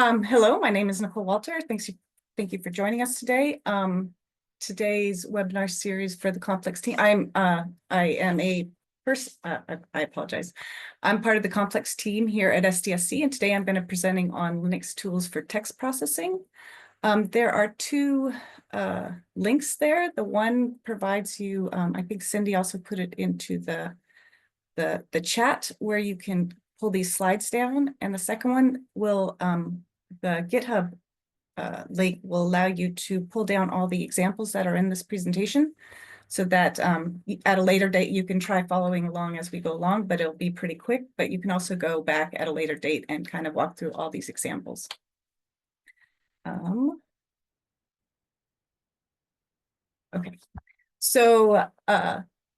Hello, my name is Nicole Wolter. Thank you for joining us today. Today's webinar series for the complex team. I am a person. I apologize. I'm part of the complex team here at SDSC, and today I'm going to be presenting on Linux tools for text processing. There are two links there. The one provides you. I think Cindy also put it into the chat where you can pull these slides down, and the second one will the GitHub link will allow you to pull down all the examples that are in this presentation so that at a later date you can try following along as we go along, but it'll be pretty quick. But you can also go back at a later date and kind of walk through all these examples. Okay, so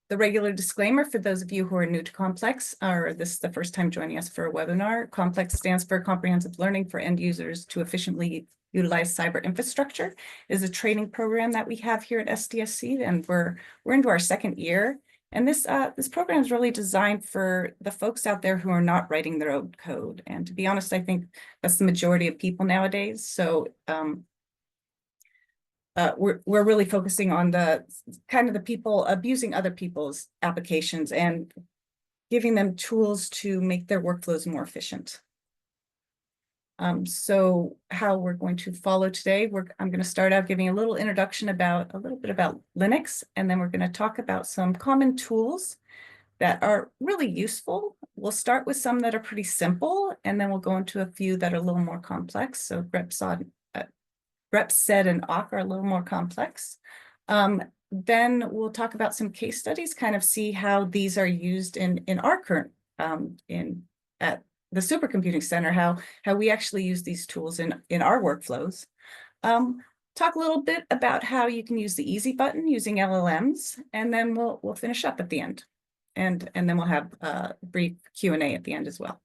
the regular disclaimer for those of you who are new to Complex, or this is the first time joining us for a webinar. Complex stands for Comprehensive Learning for End Users to Efficiently Utilize Cyber Infrastructure. It is a training program that we have here at SDSC, and we're into our second year. And this program is really designed for the folks out there who are not writing their own code. And to be honest, I think that's the majority of people nowadays. So we're really focusing on the people abusing other people's applications and giving them tools to make their workflows more efficient. So how we're going to follow today, I'm going to start out giving a little introduction about a little bit about Linux, and then we're going to talk about some common tools that are really useful. We'll start with some that are pretty simple, and then we'll go into a few that are a little more complex. So grep, sed, and awk are a little more complex. Then we'll talk about some case studies, kind of see how these are used in our current at the Supercomputing Center, how we actually use these tools in our workflows. Talk a little bit about how you can use the easy button using LLMs, and then we'll finish up at the end, and then we'll have a brief Q&A at the end as well.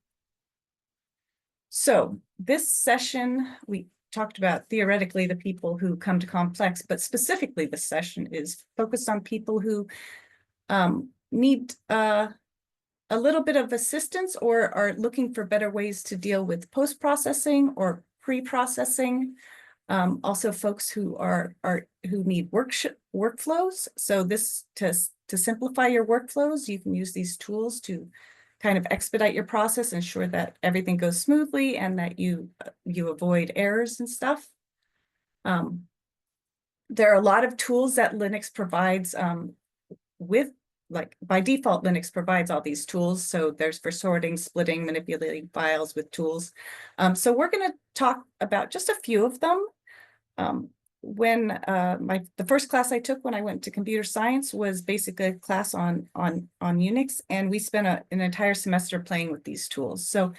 So this session, we talked about theoretically the people who come to Complex, but specifically this session is focused on people who need a little bit of assistance or are looking for better ways to deal with post-processing or pre-processing. Also folks who need workflows. So this to simplify your workflows, you can use these tools to kind of expedite your process, ensure that everything goes smoothly and that you avoid errors and stuff. There are a lot of tools that Linux provides by default, Linux provides all these tools. So there's for sorting, splitting, manipulating files with tools. So we're going to talk about just a few of them. The first class I took when I went to computer science was basically a class on Unix, and we spent an entire semester playing with these tools. So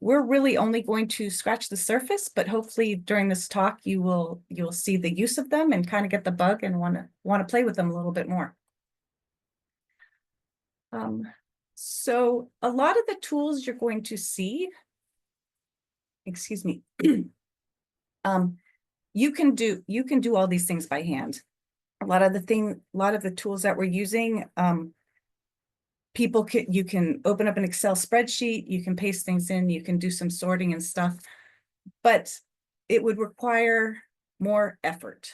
we're really only going to scratch the surface, but hopefully during this talk you'll see the use of them and kind of get the bug and want to play with them a little bit more. So a lot of the tools you're going to see, excuse me, you can do all these things by hand. A lot of the tools that we're using, you can open up an Excel spreadsheet, you can paste things in, you can do some sorting and stuff, but it would require more effort.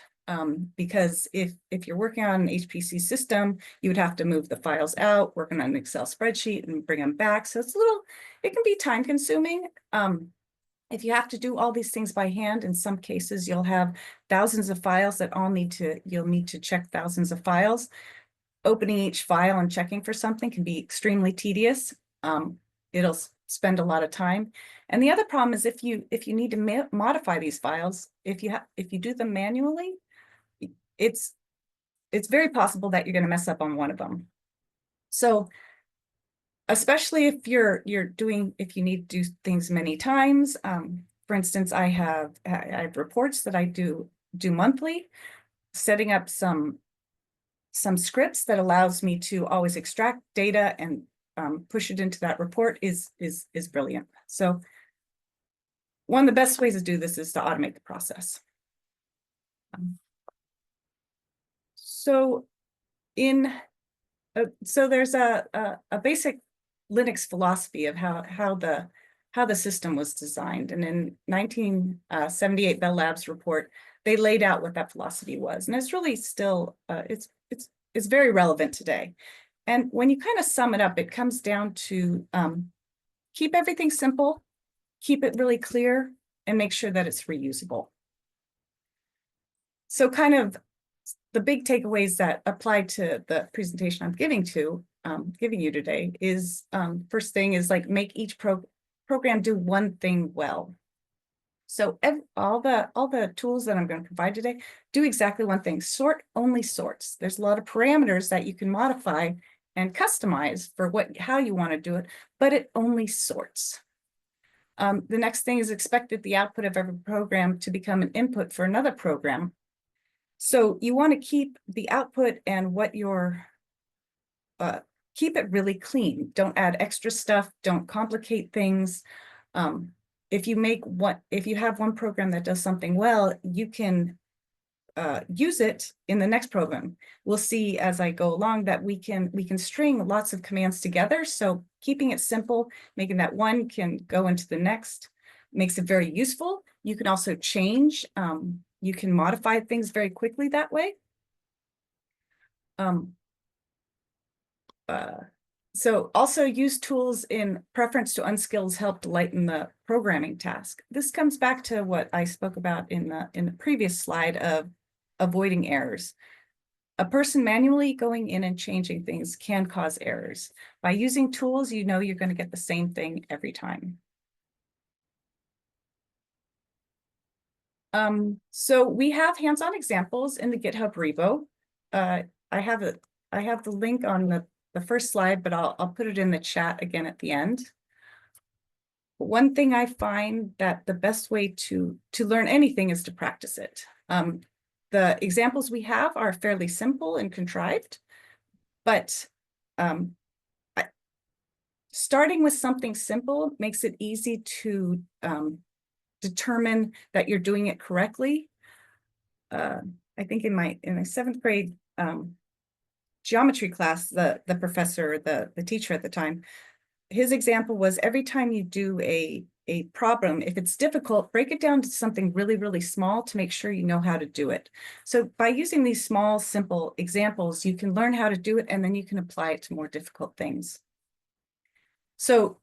Because if you're working on an HPC system, you would have to move the files out, work on an Excel spreadsheet and bring them back. So it can be time consuming. If you have to do all these things by hand, in some cases, you'll have thousands of files that you'll need to check thousands of files. Opening each file and checking for something can be extremely tedious. It'll spend a lot of time. And the other problem is if you need to modify these files, if you do them manually, it's very possible that you're going to mess up on one of them. So especially if if you need to do things many times. For instance, I have reports that I do monthly, setting up some scripts that allows me to always extract data and push it into that report is brilliant. So one of the best ways to do this is to automate the process. So there's a basic Linux philosophy of how the how the system was designed. And in 1978 Bell Labs report, they laid out what that philosophy was. And it's really still, it's very relevant today. And when you kind of sum it up, it comes down to keep everything simple, keep it really clear, and make sure that it's reusable. So kind of the big takeaways that apply to the presentation I'm giving you today is, first thing is like make each program do one thing well. So all the tools that I'm going to provide today do exactly one thing. Sort only sorts. There's a lot of parameters that you can modify and customize for how you want to do it, but it only sorts. The next thing is expected the output of every program to become an input for another program. So you want to keep the output and what your keep it really clean. Don't add extra stuff. Don't complicate things. If you have one program that does something well, you can use it in the next program. We'll see as I go along that we can string lots of commands together. So keeping it simple, making that one can go into the next, makes it very useful. You can also change. You can modify things very quickly that way. So also use tools in preference to unskills help to lighten the programming task. This comes back to what I spoke about in the previous slide of avoiding errors. A person manually going in and changing things can cause errors. By using tools, you know you're going to get the same thing every time. So we have hands-on examples in the GitHub repo. I have the link on the first slide, but I'll put it in the chat again at the end. One thing I find that the best way to learn anything is to practice it. The examples we have are fairly simple and contrived, but starting with something simple makes it easy to determine that you're doing it correctly. I think in my 7th grade geometry class, the professor, the teacher at the time, his example was every time you do a problem, if it's difficult, break it down to something really, really small to make sure you know how to do it. So by using these small, simple examples, you can learn how to do it, and then you can apply it to more difficult things. So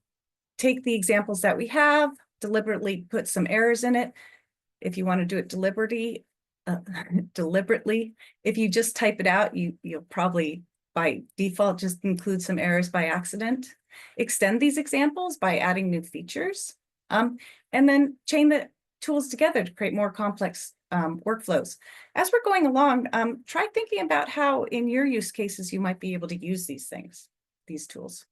take the examples that we have, deliberately put some errors in it. If you want to do it deliberately, if you just type it out, you'll probably by default just include some errors by accident. Extend these examples by adding new features, and then chain the tools together to create more complex workflows. As we're going along, try thinking about how in your use cases you might be able to use these tools.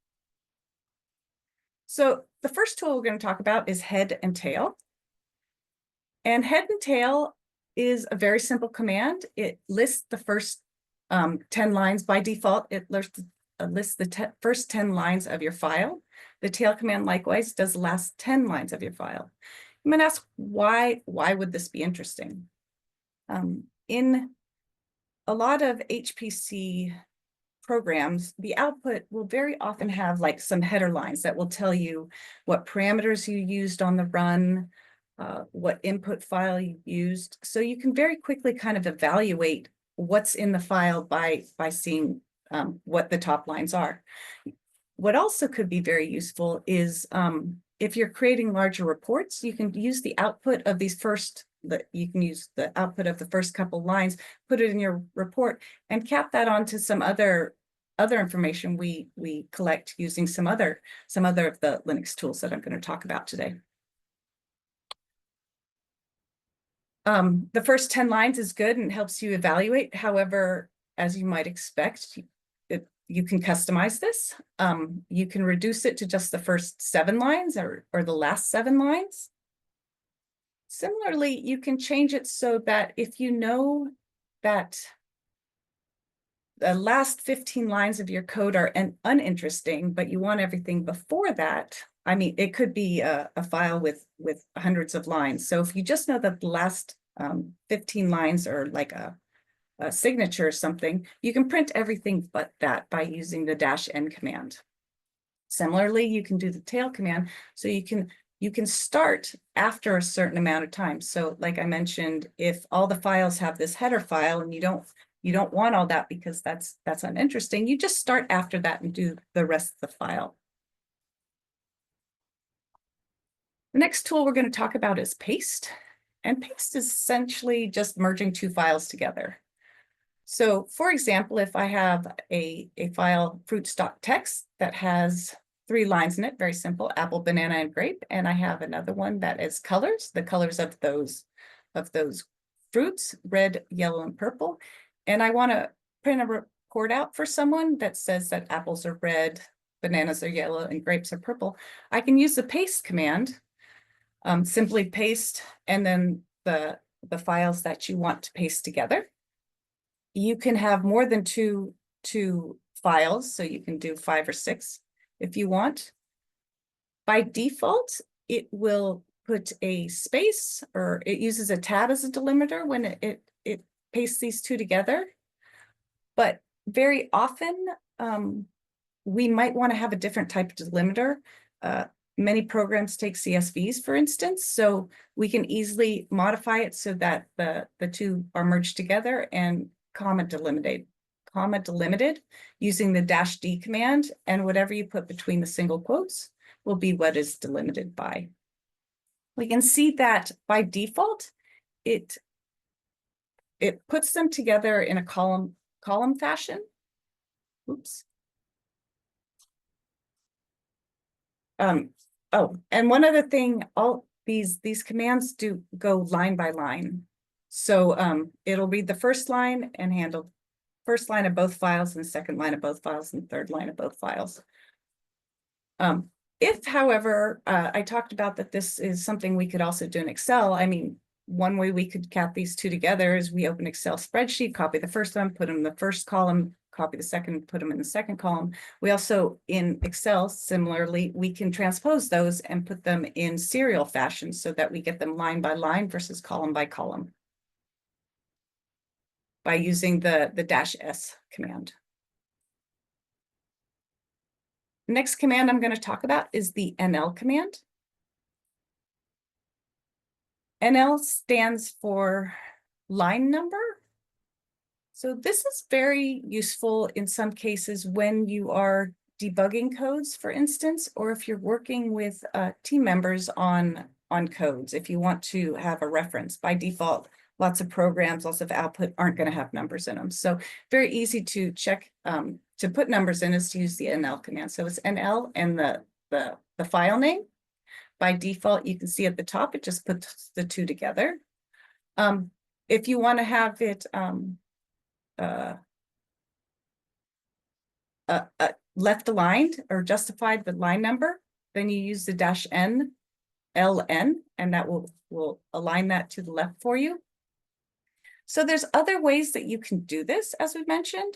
So the first tool we're going to talk about is head and tail. And head and tail is a very simple command. It lists the first 10 lines by default. It lists the first 10 lines of your file. The tail command likewise does the last 10 lines of your file. You might ask, why would this be interesting? In a lot of HPC programs, the output will very often have like some header lines that will tell you what parameters you used on the run, what input file you used. So you can very quickly kind of evaluate what's in the file by seeing what the top lines are. What also could be very useful is if you're creating larger reports, you can use the output of these you can use the output of the first couple lines, put it in your report, and cap that onto some other information we collect using some other of the Linux tools that I'm going to talk about today. The first 10 lines is good and helps you evaluate. However, as you might expect, you can customize this. You can reduce it to just the first 7 lines or the last 7 lines. Similarly, you can change it so that if you know that the last 15 lines of your code are uninteresting, but you want everything before that, I mean, it could be a file with hundreds of lines. So if you just know that the last 15 lines are like a signature or something, you can print everything but that by using the -n command. Similarly, you can do the tail command, so you can you can start after a certain amount of time. So like I mentioned, if all the files have this header file and you don't want all that because that's uninteresting, you just start after that and do the rest of the file. The next tool we're going to talk about is paste. And paste is essentially just merging two files together. So for example, if I have a file fruit.txt that has 3 lines in it, very simple, apple, banana, and grape, and I have another one that is colors, the colors of those fruits, red, yellow, and purple, and I want to print a report out for someone that says that apples are red, bananas are yellow, and grapes are purple, I can use the paste command, simply paste, and then the files that you want to paste together. You can have more than two files, so you can do 5 or 6 if you want. By default, it will put a space, or it uses a tab as a delimiter when it pastes these two together. But very often, we might want to have a different type of delimiter. Many programs take CSVs, for instance, so we can easily modify it so that the two are merged together and comma delimited using the -d command, and whatever you put between the single quotes will be what is delimited by. We can see that by default, it puts them together in a column fashion. Oops. Oh, and one other thing, all these commands do go line by line. So it'll read the first line and handle first line of both files, and the second line of both files, and the third line of both files. If, however, I talked about that this is something we could also do in Excel. I mean, one way we could cap these two together is we open Excel spreadsheet, copy the first one, put them in the first column, copy the second, put them in the second column. We also, in Excel, similarly, we can transpose those and put them in serial fashion so that we get them line by line versus column by column by using the -s command. Next command I'm going to talk about is the NL command. NL stands for line number. So this is very useful in some cases when you are debugging codes, for instance, or if you're working with team members on codes, if you want to have a reference. By default, lots of programs, lots of output aren't going to have numbers in them. So very easy to check, to put numbers in is to use the NL command. So it's NL and the file name. By default, you can see at the top, it just puts the two together. If you want to have it left aligned or justified the line number, then you use the -n LN, and that will align that to the left for you. So there's other ways that you can do this, as we mentioned.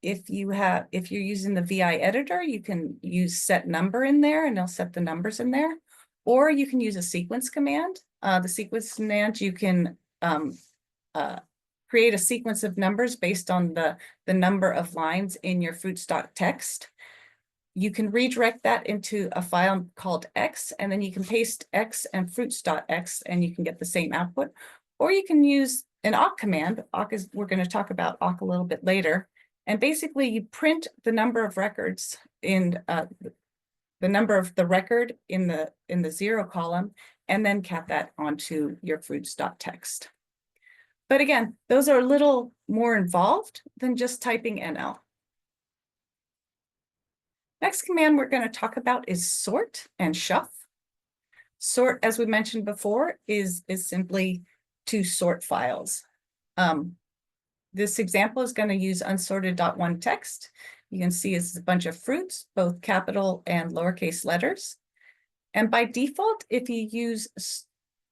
If you're using the VI editor, you can use set number in there, and they'll set the numbers in there. Or you can use a sequence command. The sequence command, you can create a sequence of numbers based on the number of lines in your fruits.txt. You can redirect that into a file called X, and then you can paste X and fruits.x, and you can get the same output. Or you can use an awk command. Awk is, we're going to talk about awk a little bit later. And basically, you print the number of records in the number of the record in the 0 column, and then cap that onto your fruits.txt. But again, those are a little more involved than just typing NL. Next command we're going to talk about is sort and shuf. Sort, as we mentioned before, is simply to sort files. This example is going to use unsorted.1 text. You can see it's a bunch of fruits, both capital and lowercase letters. And by default, if you use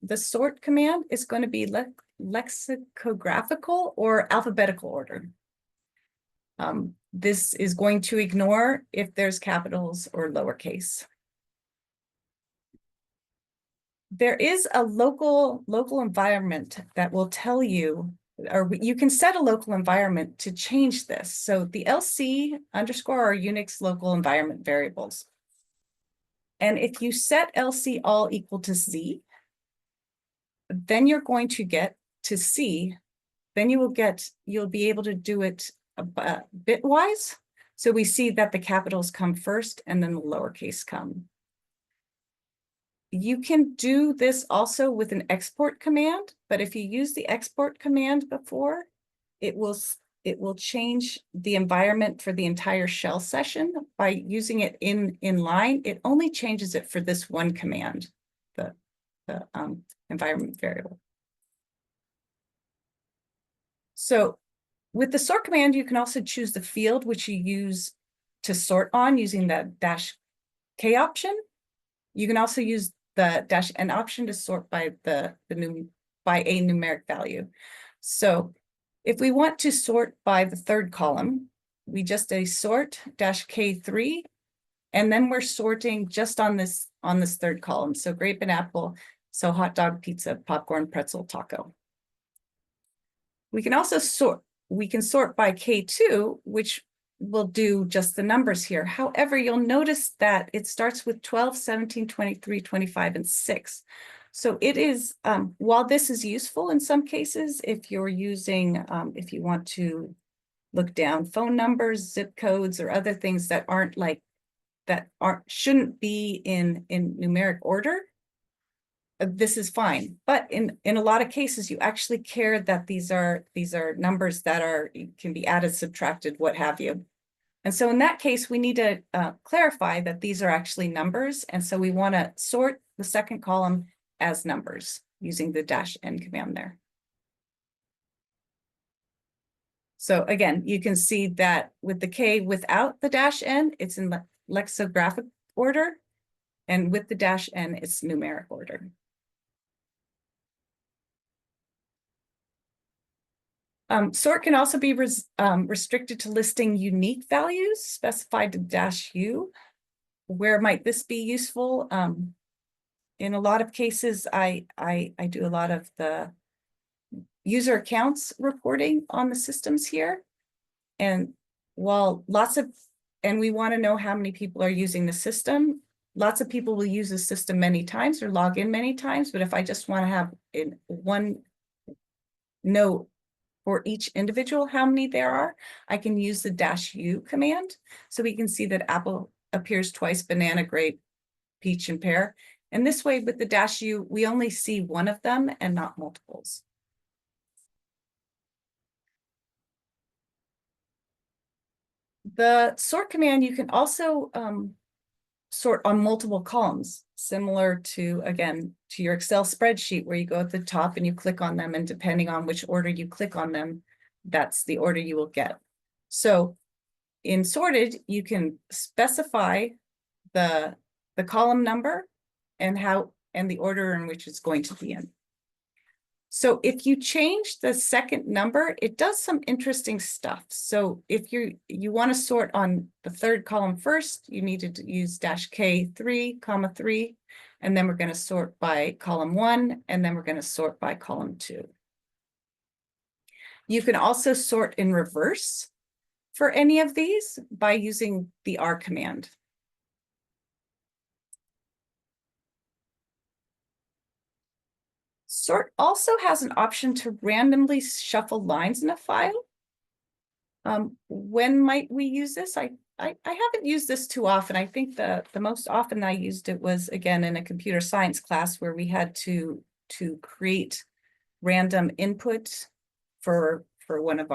the sort command, it's going to be lexicographical or alphabetical order. This is going to ignore if there's capitals or lowercase. There is a local environment that will tell you, or you can set a local environment to change this. So the LC _ are Unix local environment variables. And if you set LC all equal to Z, then you're going to get to C. Then you'll be able to do it bitwise. So we see that the capitals come first and then the lowercase come. You can do this also with an export command, but if you use the export command before, it will change the environment for the entire shell session. By using it in line, it only changes it for this one command, the environment variable. So with the sort command, you can also choose the field which you use to sort on using the -K option. You can also use the -N option to sort by by a numeric value. So if we want to sort by the third column, we just sort -K3, and then we're sorting just on this third column. So grape and apple, so hot dog, pizza, popcorn, pretzel, taco. We can also sort by K2, which will do just the numbers here. However, you'll notice that it starts with 12, 17, 23, 25, and 6. So it is, while this is useful in some cases, if you're using, if you want to look down phone numbers, zip codes, or other things that shouldn't be in numeric order, this is fine. But in a lot of cases, you actually care that these are numbers that can be added, subtracted, what have you. And so in that case, we need to clarify that these are actually numbers. And so we want to sort the second column as numbers using the -N command there. So again, you can see that with the K without the -N, it's in lexicographic order. And with the -N, it's numeric order. Sort can also be restricted to listing unique values specified to -U. Where might this be useful? In a lot of cases, I do a lot of the user accounts reporting on the systems here. And while we want to know how many people are using the system, lots of people will use the system many times or log in many times. But if I just want to have in one note for each individual how many there are, I can use the -U command. So we can see that apple appears twice, banana, grape, peach, and pear. And this way with the -U, we only see one of them and not multiples. The sort command, you can also sort on multiple columns, similar to, again, to your Excel spreadsheet where you go at the top and you click on them, and depending on which order you click on them, that's the order you will get. So in sorted, you can specify the column number and the order in which it's going to be in. So if you change the second number, it does some interesting stuff. So if you want to sort on the third column first, you need to use -K3, 3, and then we're going to sort by column 1, and then we're going to sort by column 2. You can also sort in reverse for any of these by using the R command. Sort also has an option to randomly shuffle lines in a file. When might we use this? I haven't used this too often. I think the most often I used it was, again, in a computer science class where we had to create random input for one of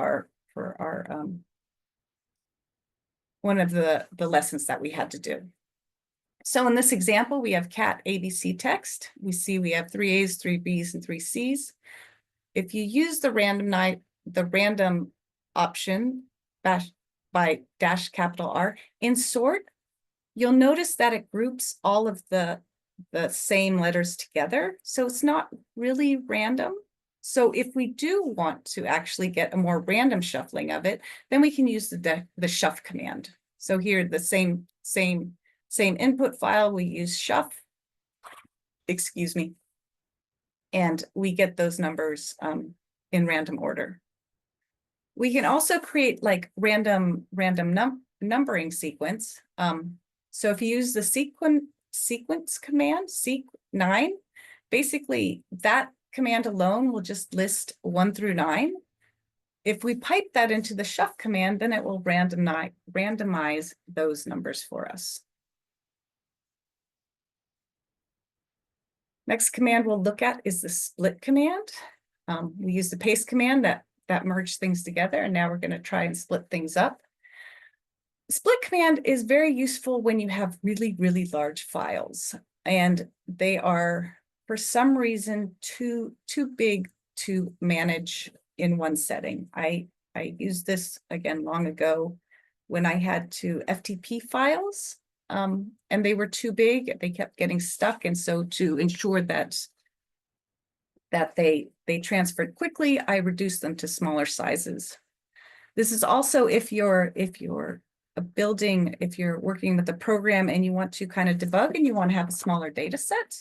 the lessons that we had to do. So in this example, we have cat ABC text. We see we have 3 A's, 3 B's, and 3 C's. If you use the random option by -R in sort, you'll notice that it groups all of the same letters together. So it's not really random. So if we do want to actually get a more random shuffling of it, then we can use the shuff command. So here, the same input file, we use shuff, excuse me, and we get those numbers in random order. We can also create like random numbering sequence. So if you use the sequence command, seq9. Basically, that command alone will just list 1 through 9. If we pipe that into the shuff command, then it will randomize those numbers for us. Next command we'll look at is the split command. We use the paste command that merged things together, and now we're going to try and split things up. Split command is very useful when you have really, really large files, and they are, for some reason, too big to manage in one setting. I used this again long ago when I had two FTP files, and they were too big. They kept getting stuck, and so to ensure that they transferred quickly, I reduced them to smaller sizes. This is also if you're working with a program and you want to kind of debug and you want to have a smaller data set,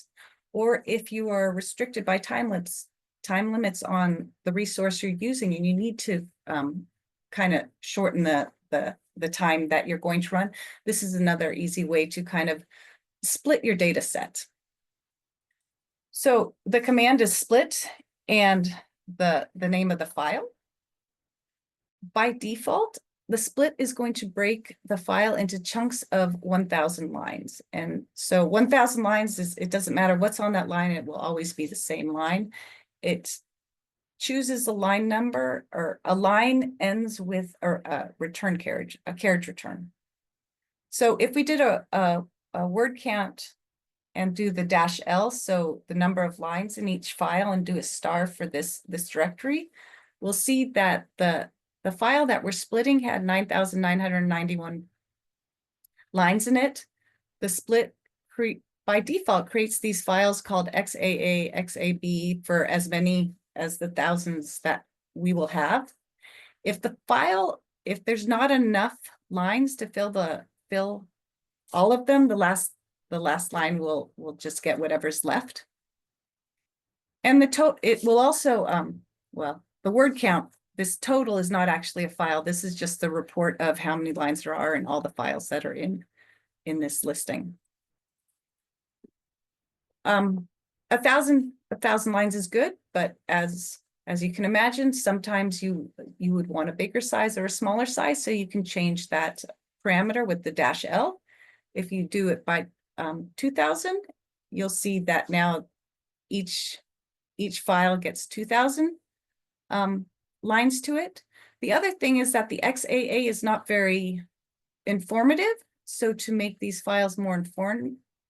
or if you are restricted by time limits on the resource you're using and you need to kind of shorten the time that you're going to run, this is another easy way to kind of split your data set. So the command is split and the name of the file. By default, the split is going to break the file into chunks of 1,000 lines. And so 1,000 lines it doesn't matter what's on that line, it will always be the same line. It chooses a line number, or a line ends with a return carriage, a carriage return. So if we did a word count and do the -L, so the number of lines in each file, and do a star for this directory, we'll see that the file that we're splitting had 9,991 lines in it. The split by default creates these files called XAA, XAB for as many as the thousands that we will have. If there's not enough lines to fill all of them, the last line will just get whatever's left. And it will also, the word count, this total is not actually a file. This is just the report of how many lines there are in all the files that are in this listing. 1,000 lines is good, but as you can imagine, sometimes you would want a bigger size or a smaller size, so you can change that parameter with the -L. If you do it by 2,000, you'll see that now each file gets 2,000 lines to it. The other thing is that the XAA is not very informative. So to make these files more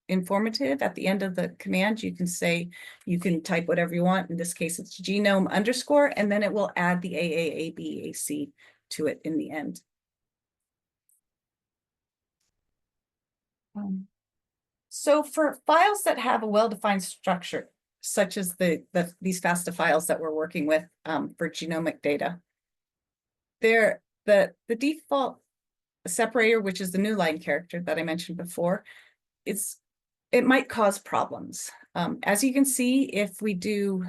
informative, at the end of the command, you can type whatever you want. In this case, it's genome _, and then it will add the AAABAC to it in the end. So for files that have a well-defined structure, such as these FASTA files that we're working with for genomic data, the default separator, which is the new line character that I mentioned before, it might cause problems. As you can see, if we do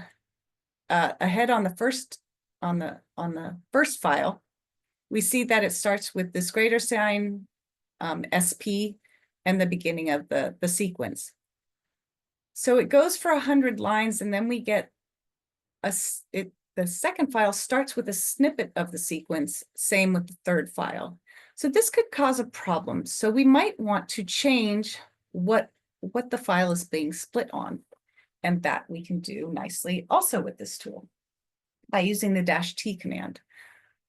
ahead on the first file, we see that it starts with this greater sign, SP, and the beginning of the sequence. So it goes for 100 lines, and then we get the second file starts with a snippet of the sequence, same with the third file. So this could cause a problem. So we might want to change what the file is being split on, and that we can do nicely also with this tool by using the -T command.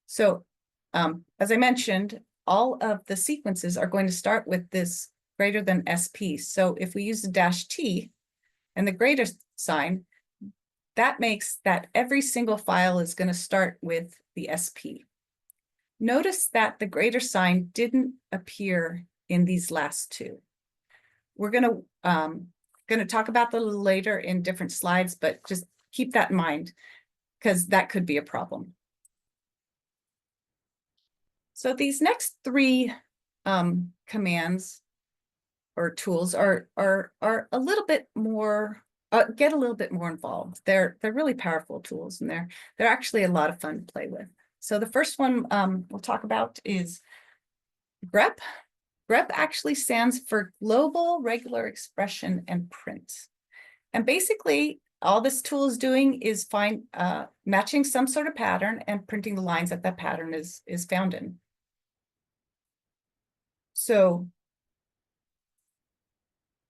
So as I mentioned, all of the sequences are going to start with this greater than SP. So if we use the -T and the greater sign, that makes that every single file is going to start with the SP. Notice that the greater sign didn't appear in these last two. We're going to talk about that a little later in different slides, but just keep that in mind because that could be a problem. So these next three commands or tools are a little bit more get a little bit more involved. They're really powerful tools, and they're actually a lot of fun to play with. So the first one we'll talk about is grep. grep actually stands for Global Regular Expression and Print. And basically, all this tool is doing is matching some sort of pattern and printing the lines that that pattern is found in. So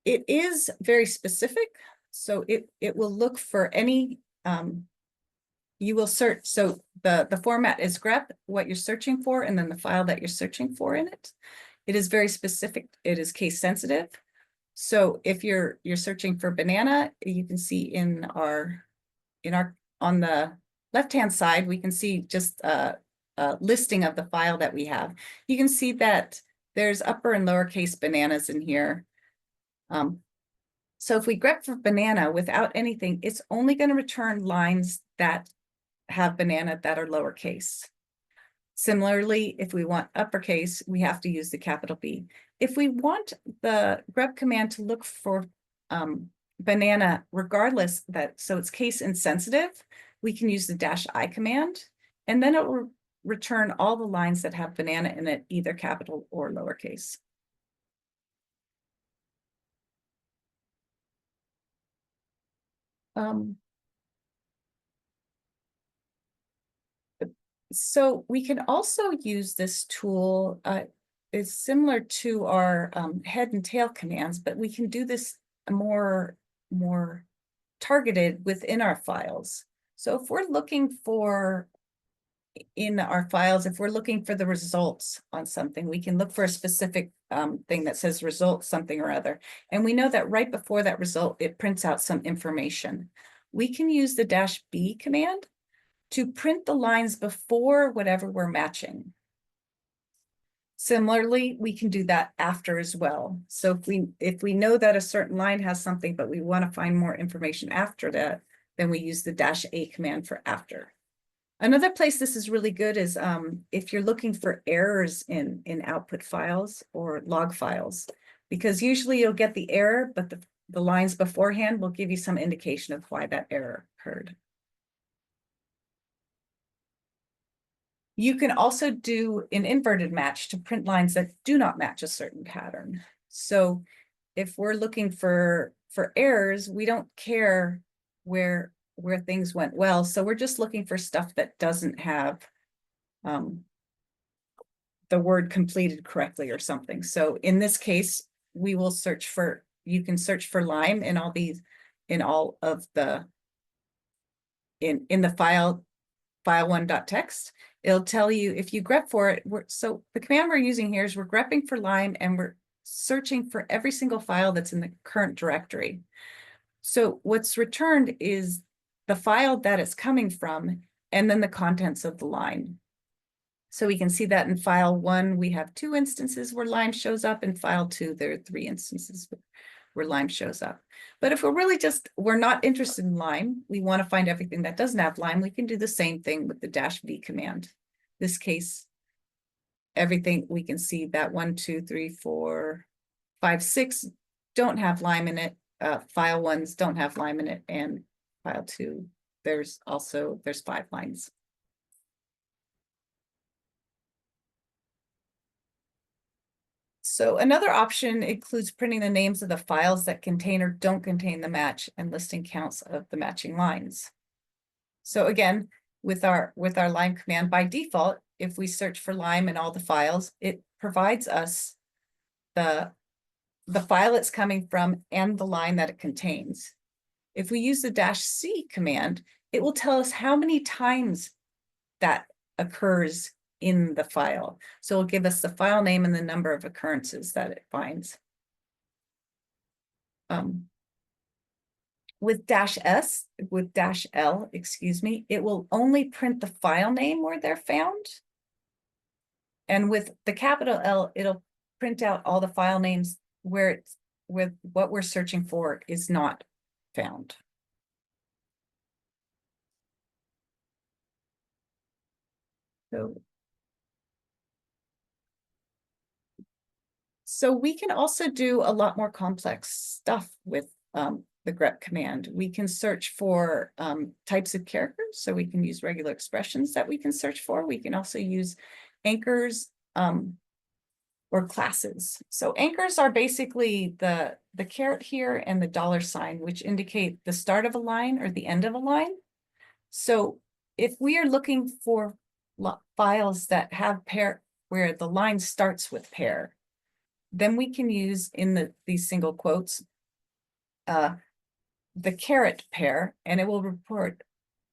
it is very specific. So it will look for any, you will search. So the format is grep, what you're searching for, and then the file that you're searching for in it. It is very specific. It is case sensitive. So if you're searching for banana, you can see on the left-hand side, we can see just a listing of the file that we have. You can see that there's upper and lowercase bananas in here. So if we grep for banana without anything, it's only going to return lines that have banana that are lowercase. Similarly, if we want uppercase, we have to use the capital B. If we want the grep command to look for banana regardless so it's case insensitive, we can use the -I command, and then it will return all the lines that have banana in it, either capital or lowercase. So we can also use this tool. It's similar to our head and tail commands, but we can do this more targeted within our files. So if we're looking for, in our files, if we're looking for the results on something, we can look for a specific thing that says result something or other. And we know that right before that result, it prints out some information. We can use the -B command to print the lines before whatever we're matching. Similarly, we can do that after as well. So if we know that a certain line has something, but we want to find more information after that, then we use the -A command for after. Another place this is really good is if you're looking for errors in output files or log files, because usually you'll get the error, but the lines beforehand will give you some indication of why that error occurred. You can also do an inverted match to print lines that do not match a certain pattern. So if we're looking for errors, we don't care where things went well. So we're just looking for stuff that doesn't have the word completed correctly or something. So in this case, we will search for, you can search for lime in all of the, in the file1.txt. It'll tell you if you grep for it. So the command we're using here is we're grepping for lime and we're searching for every single file that's in the current directory. So what's returned is the file that it's coming from and then the contents of the line. So we can see that in file 1, we have 2 instances where lime shows up. In file 2, there are 3 instances where lime shows up. But if we're not interested in lime, we want to find everything that doesn't have lime, we can do the same thing with the -V command. This case, everything we can see that 1, 2, 3, 4, 5, 6 don't have lime in it. File 1s don't have lime in it, and file 2, there's 5 lines. So another option includes printing the names of the files that contain or don't contain the match and listing counts of the matching lines. So again, with our lime command, by default, if we search for lime in all the files, it provides us the file it's coming from and the line that it contains. If we use the -C command, it will tell us how many times that occurs in the file. So it'll give us the file name and the number of occurrences that it finds. With -L, excuse me, it will only print the file name where they're found. And with the capital L, it'll print out all the file names where what we're searching for is not found. So we can also do a lot more complex stuff with the grep command. We can search for types of characters, so we can use regular expressions that we can search for. We can also use anchors. or classes. So anchors are basically the caret here and the $, which indicate the start of a line or the end of a line. So if we are looking for files that have pair where the line starts with pair, then we can use in these single quotes the caret pair, and it will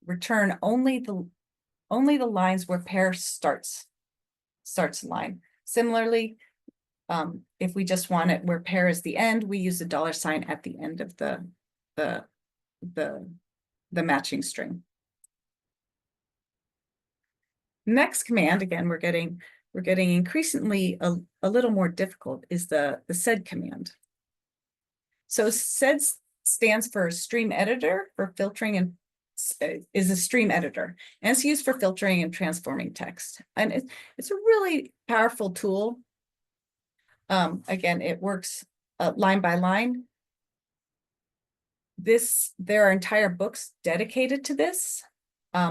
return only the lines where pair starts a line. Similarly, if we just want it where pair is the end, we use the $, at the end of the matching string. Next command, again, we're getting increasingly a little more difficult, is the sed command. So sed stands for stream editor, for filtering, and is a stream editor, and it's used for filtering and transforming text. And it's a really powerful tool. Again, it works line by line. There are entire books dedicated to this.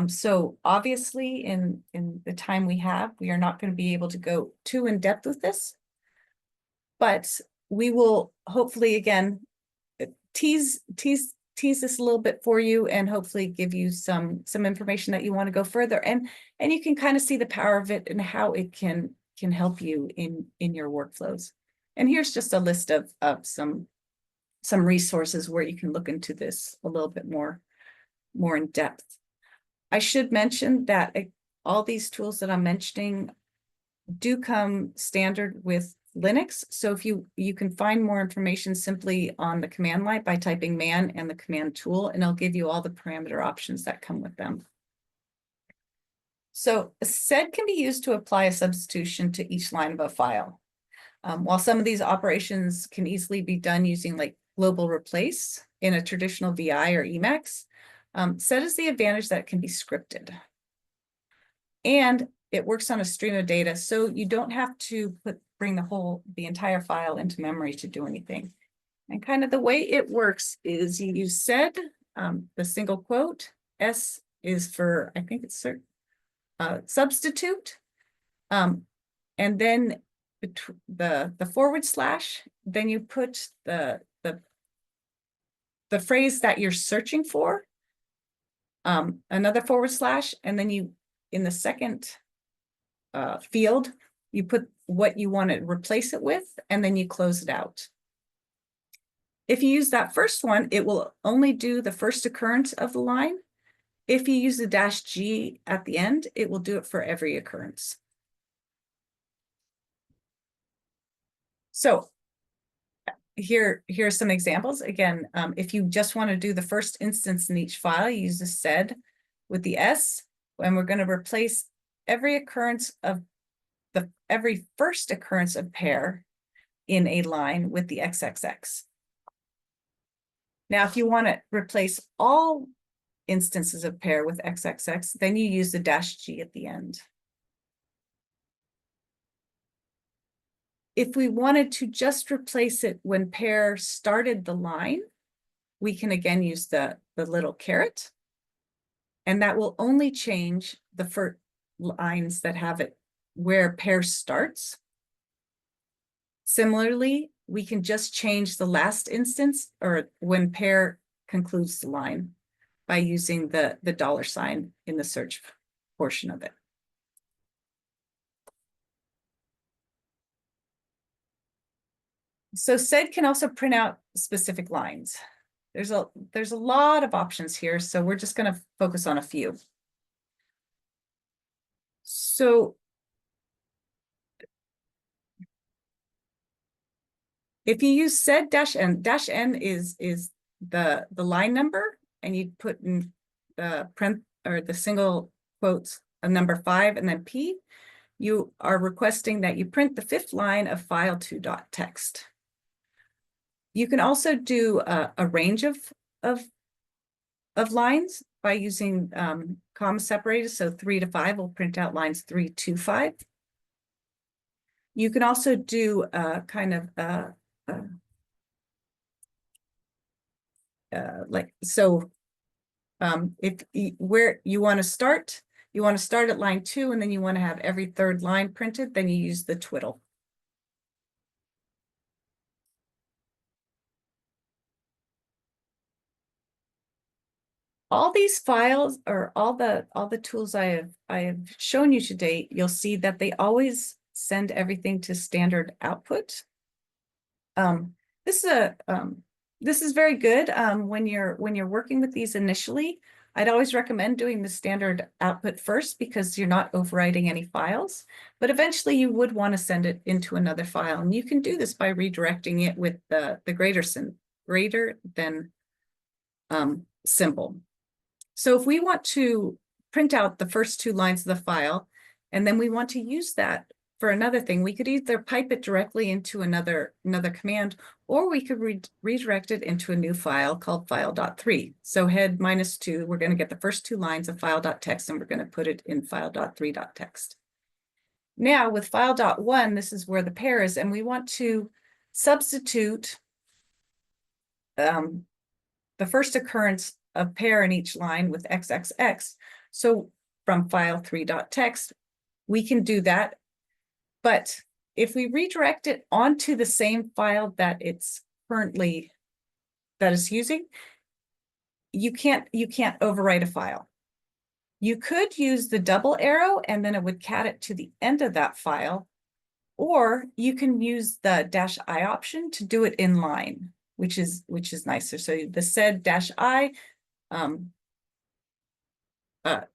So obviously in the time we have, we are not going to be able to go too in depth with this, but we will hopefully, again, tease this a little bit for you, and hopefully give you some information that you want to go further, and you can kind of see the power of it and how it can help you in your workflows. And here's just a list of some resources where you can look into this a little bit more in depth. I should mention that all these tools that I'm mentioning do come standard with Linux. So if you can find more information simply on the command line by typing man and the command tool, and it'll give you all the parameter options that come with them. So a sed can be used to apply a substitution to each line of a file. While some of these operations can easily be done using like global replace in a traditional VI or Emacs, sed has the advantage that it can be scripted. And it works on a stream of data, so you don't have to bring the entire file into memory to do anything. And kind of the way it works is you use sed, the single quote, S is for, I think it's substitute, and then the forward slash, then you put the phrase that you're searching for, another forward slash, and then you, in the second field, you put what you want to replace it with, and then you close it out. If you use that first one, it will only do the first occurrence of the line. If you use the -G at the end, it will do it for every occurrence. So here's some examples. Again, if you just want to do the first instance in each file, you use the sed with the S, and we're going to replace every first occurrence of pair in a line with the XXX. Now, if you want to replace all instances of pair with XXX, then you use the -G at the end. If we wanted to just replace it when pair started the line, we can again use the little caret, and that will only change the first lines that have it where pair starts. Similarly, we can just change the last instance or when pair concludes the line by using the $, in the search portion of it. So sed can also print out specific lines. There's a lot of options here, so we're just going to focus on a few. So if you use sed -n is the line number, and you put in the print or the single quotes a number 5 and then P, you are requesting that you print the 5th line of file2.txt. You can also do a range of lines by using comma separators. So 3 to 5 will print out lines 3 to 5. You can also do kind of like so. Where you want to start at line 2, and then you want to have every 3rd line printed, then you use the twiddle. All these files, or all the tools I have shown you today, you'll see that they always send everything to standard output. Um, this is this is very good when you're working with these initially. I'd always recommend doing the standard output first because you're not overwriting any files, but eventually you would want to send it into another file, and you can do this by redirecting it with the greater than symbol. So if we want to print out the first 2 lines of the file, and then we want to use that for another thing, we could either pipe it directly into another command, or we could redirect it into a new file called file.3. So head -2, we're going to get the first 2 lines of file.txt, and we're going to put it in file.3.txt. Now with file.1, this is where the pair is, and we want to substitute the first occurrence of pair in each line with XXX. So from file3.txt, we can do that. But if we redirect it onto the same file that it's currently using, you can't overwrite a file. You could use the double arrow and then it would cat it to the end of that file, or you can use the -I option to do it in line, which is nicer. So the sed -I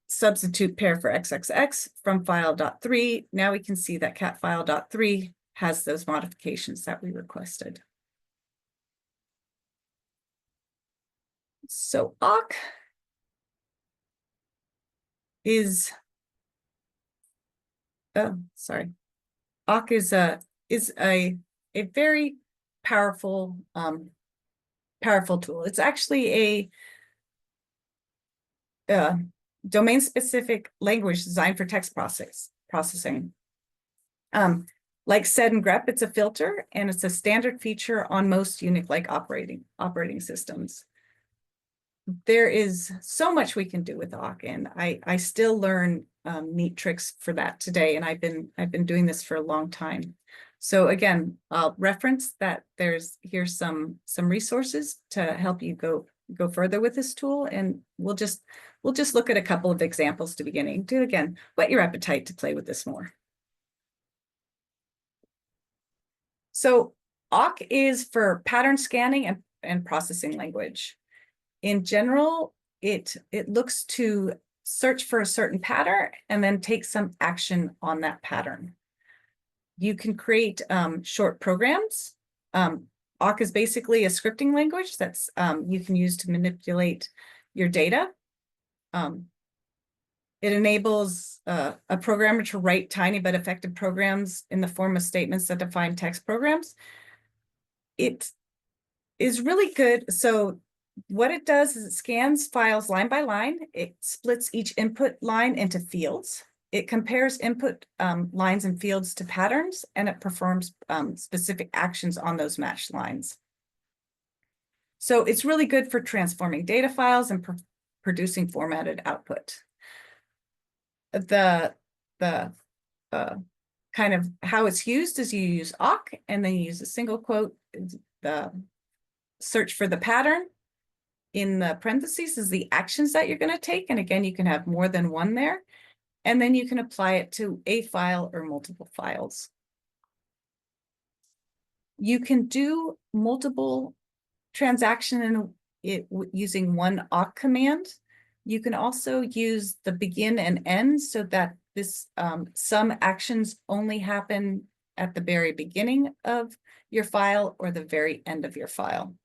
substitute pair for XXX from file.3. Now we can see that cat file.3 has those modifications that we requested. So awk is, awk is a very powerful tool. It's actually a domain-specific language designed for text processing. Like sed and grep, it's a filter, and it's a standard feature on most Unix-like operating systems. There is so much we can do with awk, and I still learn neat tricks for that today, and I've been doing this for a long time. So again, I'll reference that here's some resources to help you go further with this tool, and we'll just look at a couple of examples to beginning. Again, whet your appetite to play with this more. So awk is for pattern scanning and processing language. In general, it looks to search for a certain pattern and then take some action on that pattern. You can create short programs. Awk is basically a scripting language that's you can use to manipulate your data. It enables a programmer to write tiny but effective programs in the form of statements that define text programs. It is really good. So what it does is it scans files line by line. It splits each input line into fields. It compares input lines and fields to patterns, and it performs specific actions on those matched lines. So it's really good for transforming data files and producing formatted output. The kind of how it's used is you use awk, and then you use a single quote. The search for the pattern. In the parentheses is the actions that you're going to take. And again, you can have more than one there. And then you can apply it to a file or multiple files. You can do multiple transactions using one awk command. You can also use the begin and end so that this some actions only happen at the very beginning of your file or the very end of your file.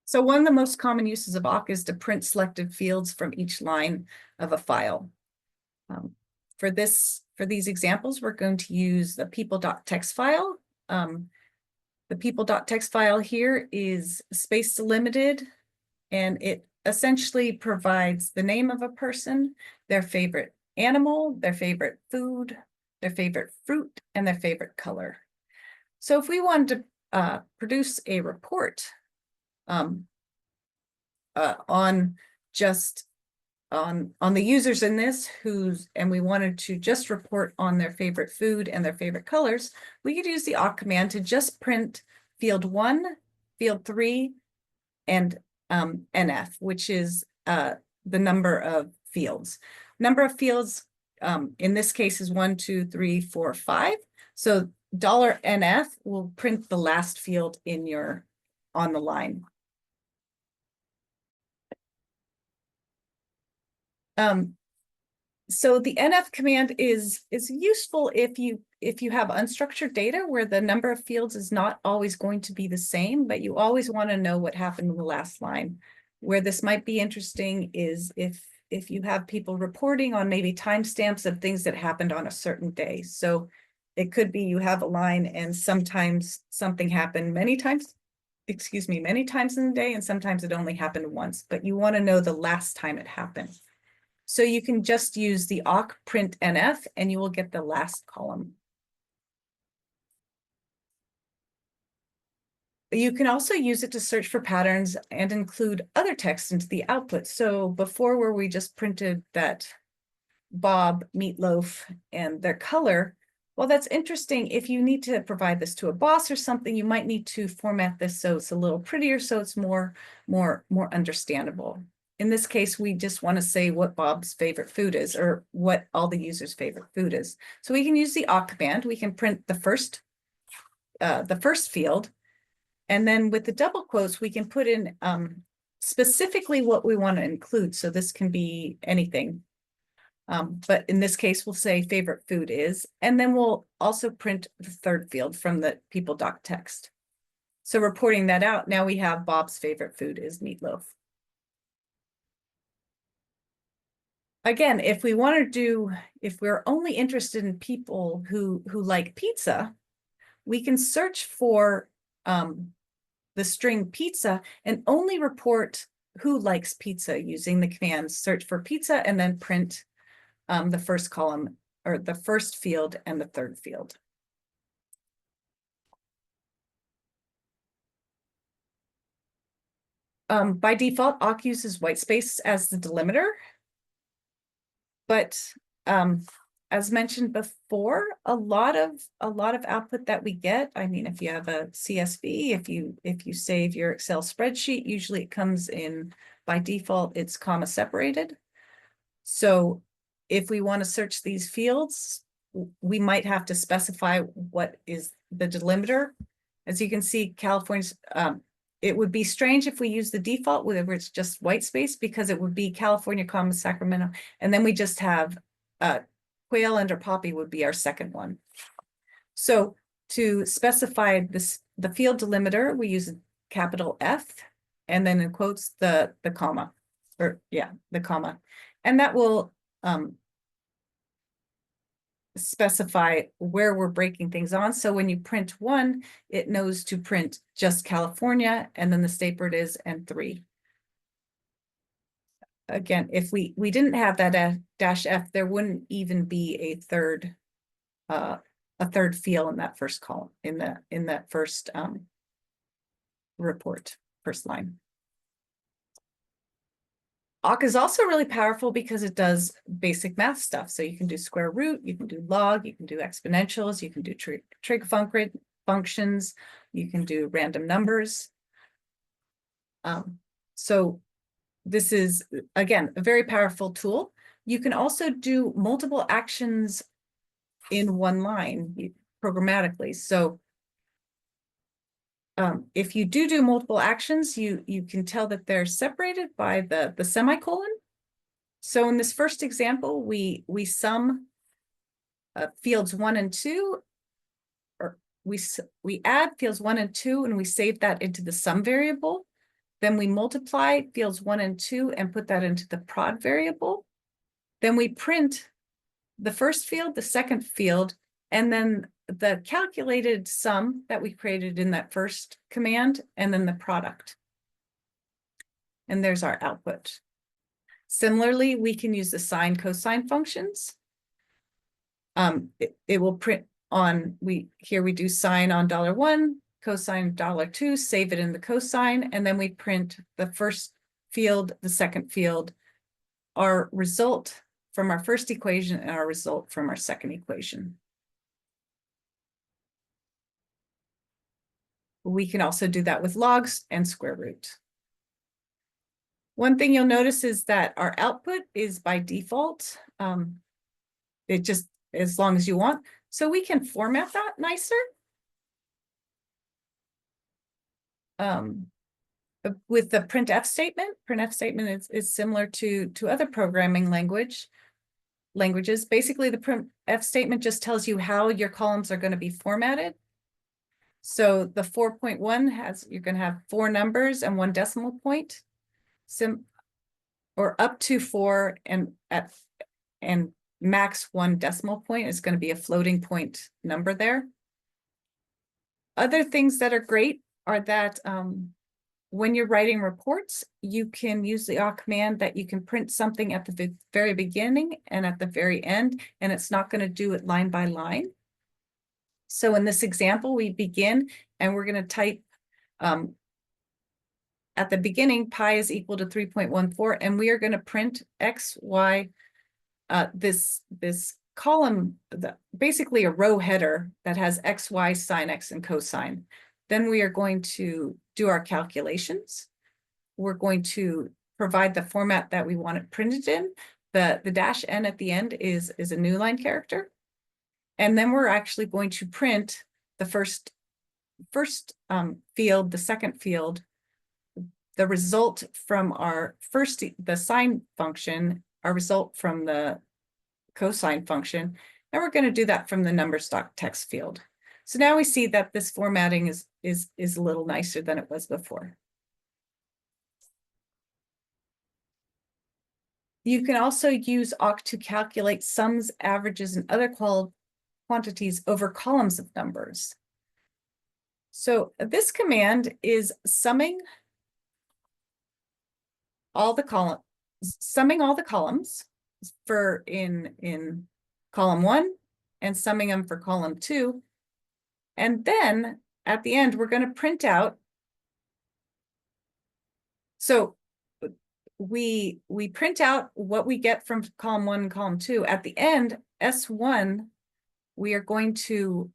So one of the most common uses of awk is to print selected fields from each line of a file. For these examples, we're going to use the people.txt file. The people.txt file here is space delimited, and it essentially provides the name of a person, their favorite animal, their favorite food, their favorite fruit, and their favorite color. So if we wanted to produce a report on the users in this and we wanted to just report on their favorite food and their favorite colors, we could use the awk command to just print field 1, field 3, and NF, which is the number of fields. Number of fields in this case is 1, 2, 3, 4, 5. So $NF will print the last field in your on the line. So the NF command is useful if you have unstructured data where the number of fields is not always going to be the same, but you always want to know what happened in the last line. Where this might be interesting is if you have people reporting on maybe timestamps of things that happened on a certain day. So it could be you have a line and sometimes something happened many times in the day, and sometimes it only happened once, but you want to know the last time it happened. So you can just use the awk print NF and you will get the last column. You can also use it to search for patterns and include other text into the output. So before, where we just printed that Bob, meatloaf, and their color, well, that's interesting. If you need to provide this to a boss or something, you might need to format this so it's a little prettier, so it's more understandable. In this case, we just want to say what Bob's favorite food is, or what all the users' favorite food is. So we can use the awk command. We can print the first field, and then with the double quotes, we can put in specifically what we want to include. So this can be anything. But in this case, we'll say favorite food is, and then we'll also print the third field from the people doc text. So reporting that out, now we have Bob's favorite food is meatloaf. Again, if we're only interested in people who like pizza, we can search for the string pizza and only report who likes pizza using the command search for pizza and then print the first column, or the first field and the third field. By default, awk uses white space as the delimiter. But as mentioned before, a lot of output that we get, I mean, if you have a CSV, if you save your Excel spreadsheet, usually it comes in by default, it's comma separated. So if we want to search these fields, we might have to specify what is the delimiter. As you can see, California's it would be strange if we use the default where it's just white space, because it would be California, comma, Sacramento. And then we just have quail under poppy would be our second one. So to specify this, the field delimiter, we use a capital F and then in quotes the comma, or yeah, the comma. And that will specify where we're breaking things on. So when you print 1, it knows to print just California, and then the state bird is, and 3. Again, if we didn't have that -F, there wouldn't even be a third field in that first column, in that first report, first line. awk is also really powerful because it does basic math stuff. So you can do square root, you can do log, you can do exponentials, you can do trig functions, you can do random numbers. So this is, again, a very powerful tool. You can also do multiple actions in one line programmatically. So if you do multiple actions, you can tell that they're separated by the semicolon. So in this first example, we sum fields 1 and 2, or we add fields 1 and 2, and we save that into the sum variable. Then we multiply fields 1 and 2 and put that into the prod variable. Then we print the first field, the second field, and then the calculated sum that we created in that first command, and then the product. And there's our output. Similarly, we can use the sine cosine functions. It will print on, here we do sine on $1, cosine $2, save it in the cosine, and then we print the first field, the second field, our result from our first equation and our result from our second equation. We can also do that with logs and square root. One thing you'll notice is that our output is by default. It just, as long as you want. So we can format that nicer. With the printf statement is similar to other programming languages. Basically, the printf statement just tells you how your columns are going to be formatted. So the 4.1 you're going to have 4 numbers and 1 decimal point, or up to 4 and max 1 decimal point is going to be a floating point number there. Other things that are great are that when you're writing reports, you can use the awk command that you can print something at the very beginning and at the very end, and it's not going to do it line by line. So in this example, we begin and we're going to type at the beginning, pi is equal to 3.14, and we are going to print x, y, this column, basically a row header that has x, y, sine x, and cosine. Then we are going to do our calculations. We're going to provide the format that we want it printed in. The dash n at the end is a new line character. And then we're actually going to print the first field, the second field, the result from the sine function, our result from the cosine function, and we're going to do that from the numbers.text field. So now we see that this formatting is a little nicer than it was before. You can also use awk to calculate sums, averages, and other quantities over columns of numbers. So this command is summing all the columns for in column 1 and summing them for column 2. And then at the end, we're going to print out. So we print out what we get from column 1 and column 2. At the end, S1, we are going to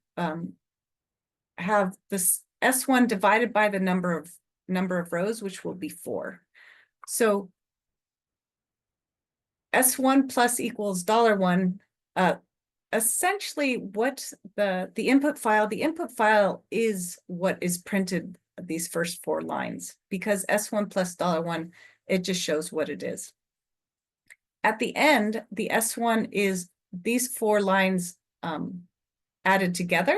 have this S1 divided by the number of rows, which will be 4. So S1 plus equals $1. Essentially, what the input file is what is printed these first 4 lines, because S1 plus $1, it just shows what it is. At the end, the S1 is these 4 lines added together,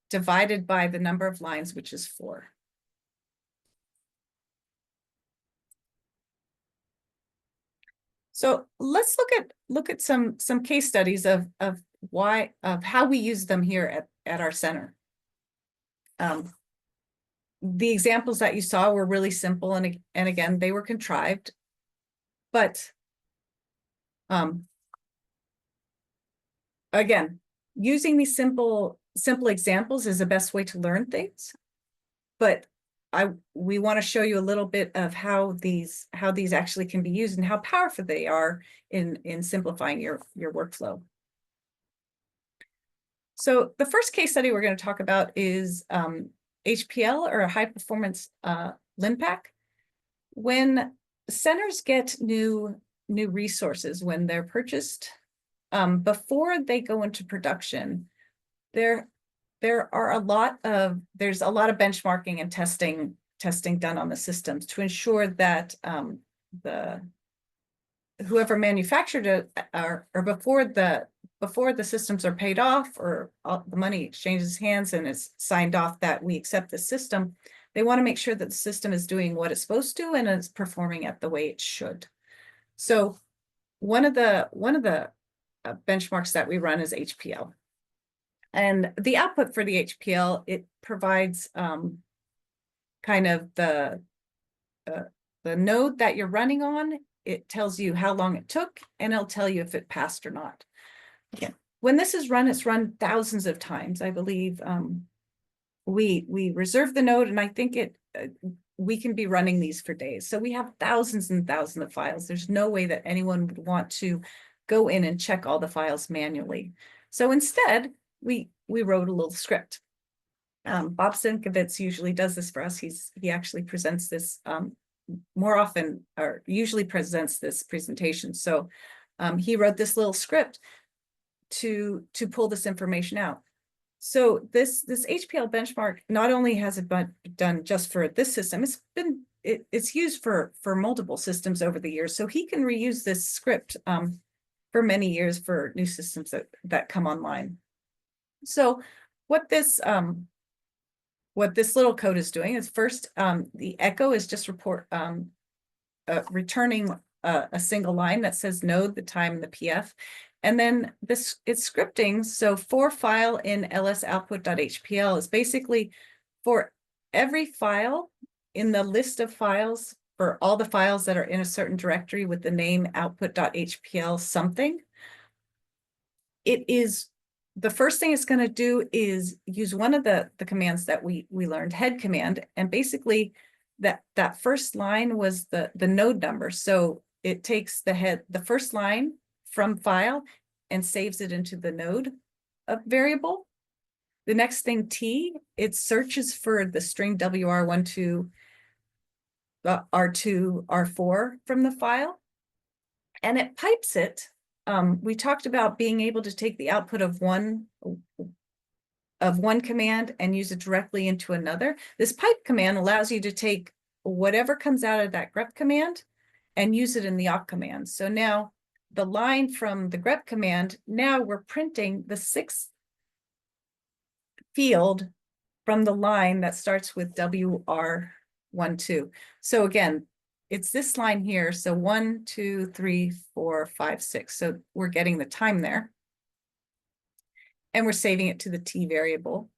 divided by the number of lines, which is 4. So let's look at some case studies of how we use them here at our center. The examples that you saw were really simple, and again, they were contrived, but again, using these simple examples is the best way to learn things. But we want to show you a little bit of how these actually can be used and how powerful they are in simplifying your workflow. So the first case study we're going to talk about is HPL, or a high performance LINPACK. When centers get new resources, when they're purchased, before they go into production, there's a lot of benchmarking and testing done on the systems to ensure that whoever manufactured it, or before the systems are paid off, or the money exchanges hands and is signed off that we accept the system, they want to make sure that the system is doing what it's supposed to and is performing at the way it should. So one of the benchmarks that we run is HPL. And the output for the HPL, it provides kind of the node that you're running on. It tells you how long it took, and it'll tell you if it passed or not. Again, when this is run, it's run thousands of times. I believe we reserve the node, and I think we can be running these for days. So we have thousands and thousands of files. There's no way that anyone would want to go in and check all the files manually. So instead, we wrote a little script. Bob Sienkiewicz usually does this for us. He actually presents this more often, or usually presents this presentation. So he wrote this little script to pull this information out. So this HPL benchmark, not only has it been done just for this system, it's used for multiple systems over the years. So he can reuse this script for many years for new systems that come online. So what this little code is doing is first, the echo is just returning a single line that says node, the time, and the PF. And then it's scripting. So for file in ls output.hpl is basically for every file in the list of files, for all the files that are in a certain directory with the name output.hpl something, it is the first thing it's going to do is use one of the commands that we learned, head command, and basically that first line was the node number. So it takes the first line from file and saves it into the node variable. The next thing, T, it searches for the string WR12, R2, R4 from the file, and it pipes it. We talked about being able to take the output of one command and use it directly into another. This pipe command allows you to take whatever comes out of that grep command and use it in the awk command. So now the line from the grep command, now we're printing the 6th field from the line that starts with WR12. So again, it's this line here. So 1, 2, 3, 4, 5, 6. So we're getting the time there. And we're saving it to the T variable.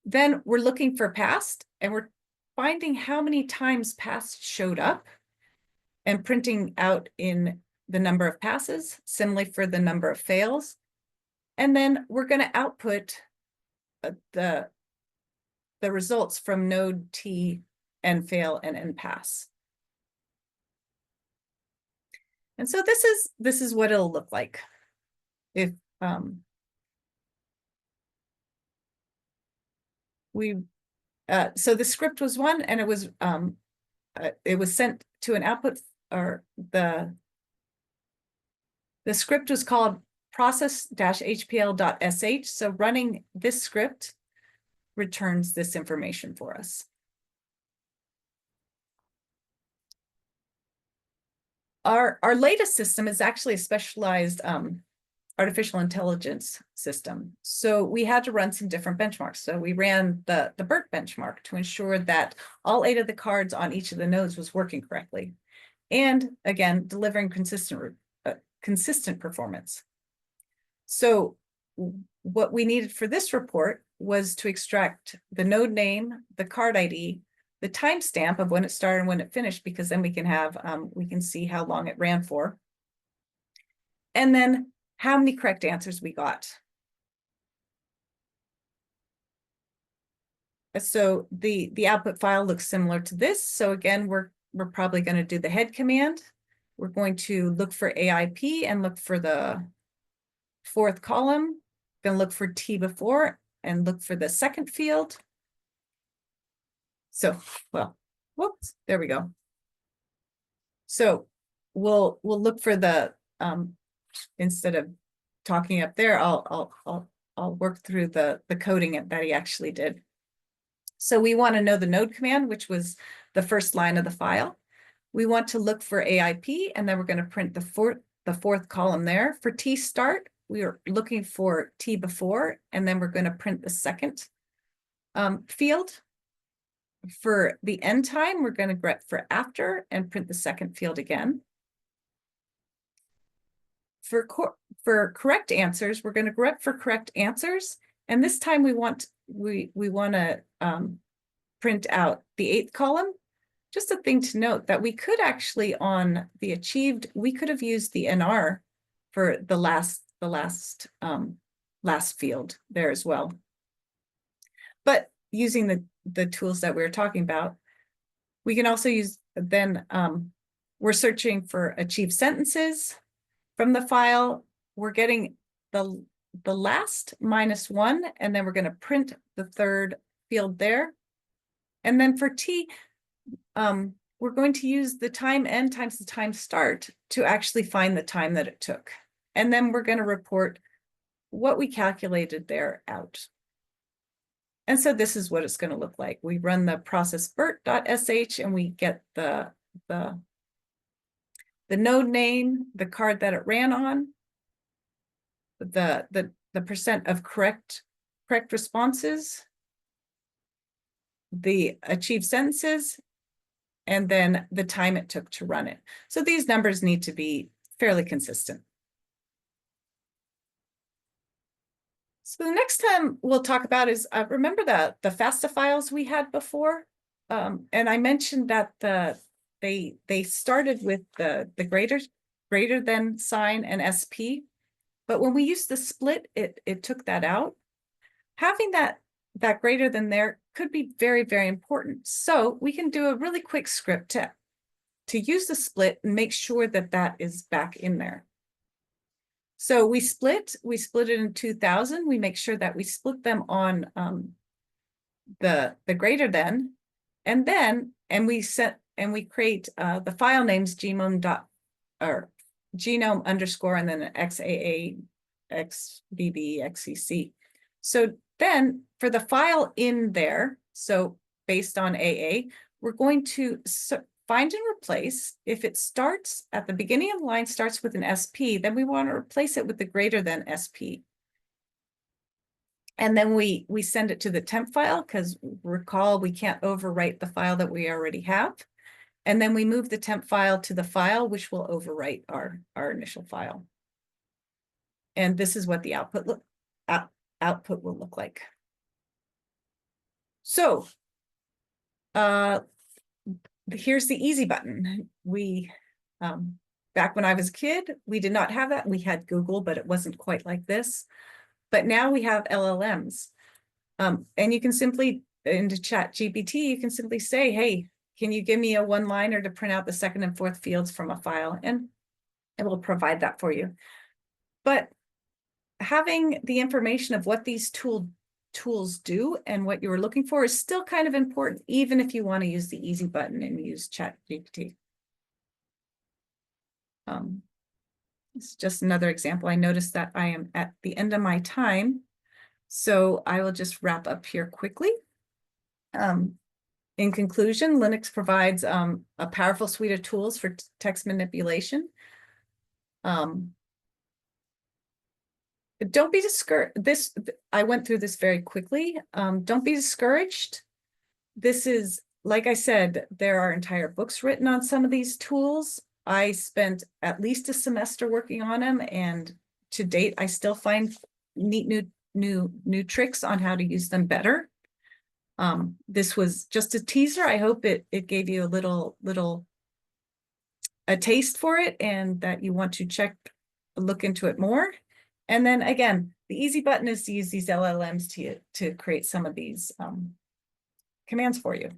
Then we're looking for past, and we're finding how many times past showed up and printing out in the number of passes, similarly for the number of fails. And then we're going to output the results from node T, end fail, and end pass. And so this is what it'll look like if so the script was one, and it was sent to an output, or the script was called process-hpl.sh. So running this script returns this information for us. Our latest system is actually a specialized artificial intelligence system. So we had to run some different benchmarks. So we ran the BERT benchmark to ensure that all 8 of the cards on each of the nodes was working correctly. And again, delivering consistent performance. So what we needed for this report was to extract the node name, the card ID, the timestamp of when it started and when it finished, because then we can have, we can see how long it ran for. And then how many correct answers we got. So the output file looks similar to this. So again, we're probably going to do the head command. We're going to look for AIP and look for the 4th column. Going to look for T before and look for the 2nd field. So, well, whoops, there we go. So we'll look for the instead of talking up there, I'll work through the coding that he actually did. So we want to know the node command, which was the first line of the file. We want to look for AIP, and then we're going to print the 4th column there. For T start, we are looking for T before, and then we're going to print the 2nd field. For the end time, we're going to grep for after and print the 2nd field again. For correct answers, we're going to grep for correct answers, and this time we want to print out the 8th column. Just a thing to note that we could actually, on the achieved, we could have used the NR for the last field there as well. But using the tools that we were talking about, we can also use, then we're searching for achieved sentences from the file. We're getting the last -1, and then we're going to print the 3rd field there. And then for T, we're going to use the time end times the time start to actually find the time that it took. And then we're going to report what we calculated there out. And so this is what it's going to look like. We run the process bert.sh and we get the node name, the card that it ran on, the percent of correct responses, the achieved sentences, and then the time it took to run it. So these numbers need to be fairly consistent. So the next time we'll talk about is, remember the FASTA files we had before? And I mentioned that they started with the greater than sign and SP, but when we used the split, it took that out. Having that greater than there could be very, very important. So we can do a really quick script to use the split and make sure that that is back in there. So we split it in 2000. We make sure that we split them on the greater than, and we create the file names genome underscore and then XAA, XBB, XCC. So then for the file in there, so based on AA, we're going to find and replace. If it starts at the beginning of the line starts with an SP, then we want to replace it with the greater than SP. And then we send it to the temp file, because recall we can't overwrite the file that we already have. And then we move the temp file to the file, which will overwrite our initial file. And this is what the output will look like. So here's the easy button. We, back when I was a kid, we did not have that. We had Google, but it wasn't quite like this. But now we have LLMs. And you can simply, into ChatGPT, you can simply say, hey, can you give me a one-liner to print out the second and fourth fields from a file? And it will provide that for you. But having the information of what these tools do and what you were looking for is still kind of important, even if you want to use the easy button and use ChatGPT. It's just another example. I noticed that I am at the end of my time, so I will just wrap up here quickly. In conclusion, Linux provides a powerful suite of tools for text manipulation. Don't be discouraged. I went through this very quickly. Don't be discouraged. This is, like I said, there are entire books written on some of these tools. I spent at least a semester working on them, and to date, I still find neat new tricks on how to use them better. This was just a teaser. I hope it gave you a taste for it, and that you want to look into it more. And then again, the easy button is to use these LLMs to create some of these commands for you.